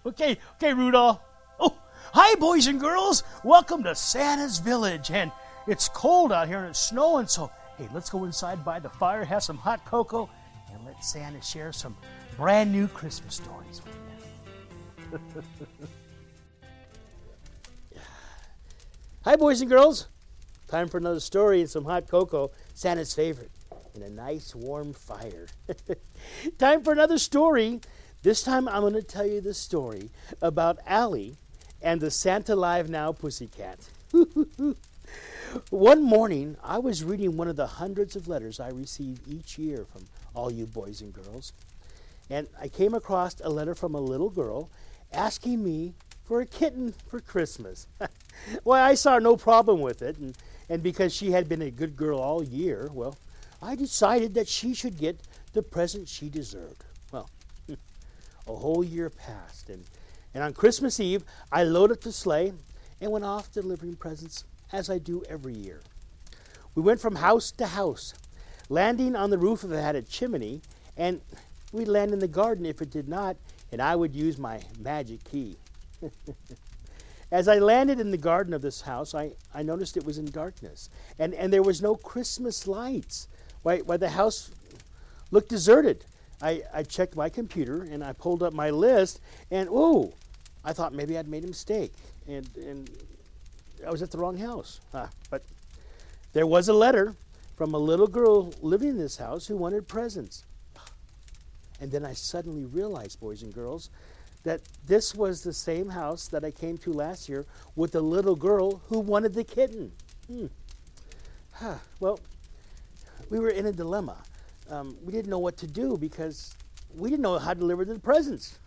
Okay, Rudolph. Oh, hi, boys and girls. Welcome to Santa's Village. And it's cold out here and it's snowing, so hey, let's go inside by the fire, have some hot cocoa, and let Santa share some brand new Christmas stories with you. Hi, boys and girls. Time for another story and some hot cocoa, Santa's favorite, and a nice warm fire. Time for another story. This time I'm going to tell you the story about Allie and the Santa Live Now Pussycat. One morning, I was reading one of the hundreds of letters I receive each year from all you boys and girls, and I came across a letter from a little girl asking me for a kitten for Christmas. Well, I saw no problem with it, and because she had been a good girl all year, well, I decided that she should get the present she deserved. Well, a whole year passed, and on Christmas Eve, I loaded the sleigh and went off delivering presents, as I do every year. We went from house to house, landing on the roof if it had a chimney, and we'd land in the garden if it did not, and I would use my magic key. As I landed in the garden of this house, I noticed it was in darkness, and there was no Christmas lights. Why, the house looked deserted. I checked my computer, and I pulled up my list, and oh, I thought maybe I'd made a mistake, and I was at the wrong house. But there was a letter from a little girl living in this house who wanted presents. And then I suddenly realized, boys and girls, that this was the same house that I came to last year with the little girl who wanted the kitten. Well, we were in a dilemma. We didn't know what to do because we didn't know how to deliver the presents.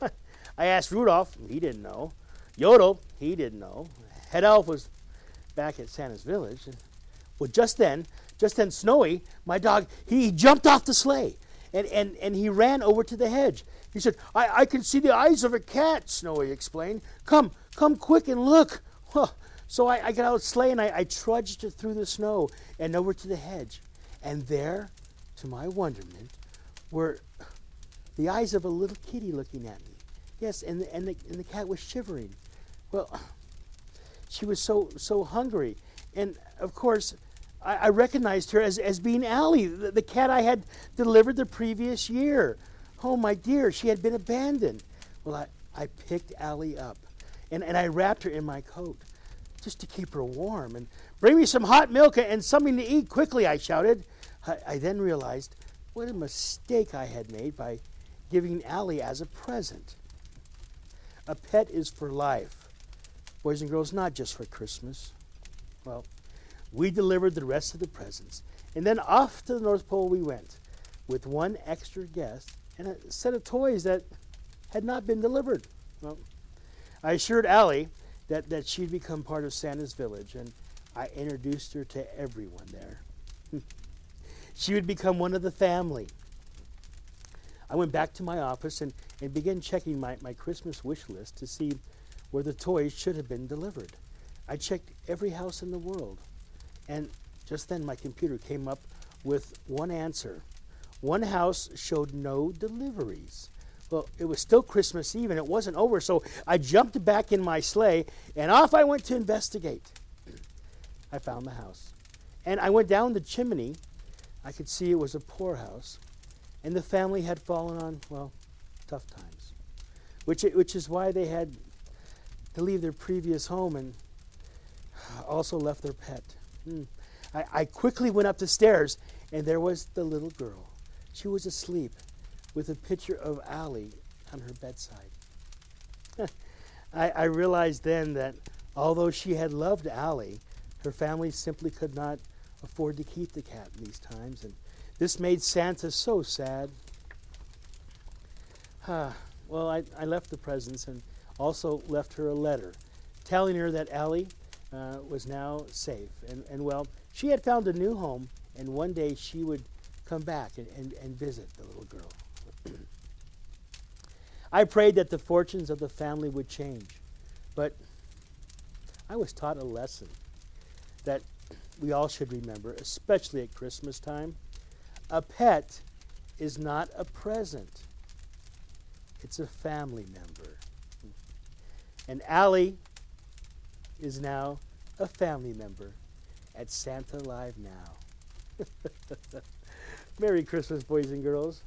I asked Rudolph, he didn't know. Yodel, he didn't know. Head Elf was back at Santa's Village. Well, just then, Snowy, my dog, he jumped off the sleigh and he ran over to the hedge. He said, I can see the eyes of a cat, Snowy explained. Come quick and look. So I got out of the sleigh and I trudged through the snow and over to the hedge. And there, to my wonderment, were the eyes of a little kitty looking at me. Yes, and the cat was shivering. Well, she was so hungry. And, of course, I recognized her as being Allie, the cat I had delivered the previous year. Oh, my dear, she had been abandoned. Well, I picked Allie up, and I wrapped her in my coat just to keep her warm. And bring me some hot milk and something to eat quickly, I shouted. I then realized what a mistake I had made by giving Allie as a present. A pet is for life. Boys and girls, not just for Christmas. Well, we delivered the rest of the presents, and then off to the North Pole we went with one extra guest and a set of toys that had not been delivered. Well, I assured Allie that she'd become part of Santa's Village, and I introduced her to everyone there. She would become one of the family. I went back to my office and began checking my Christmas wish list to see where the toys should have been delivered. I checked every house in the world, and just then my computer came up with one answer. One house showed no deliveries. Well, it was still Christmas Eve, and it wasn't over, so I jumped back in my sleigh, and off I went to investigate. I found the house, and I went down the chimney. I could see it was a poor house, and the family had fallen on, well, tough times, which is why they had to leave their previous home and also left their pet. I quickly went up the stairs, and there was the little girl. She was asleep with a picture of Allie on her bedside. I realized then that although she had loved Allie, her family simply could not afford to keep the cat in these times, and this made Santa so sad. Well, I left the presents and also left her a letter telling her that Allie was now safe. And well, she had found a new home, and one day she would come back and visit the little girl. I prayed that the fortunes of the family would change, but I was taught a lesson that we all should remember, especially at Christmas time. A pet is not a present. It's a family member. And Allie is now a family member at Santa Live Now. Merry Christmas, boys and girls.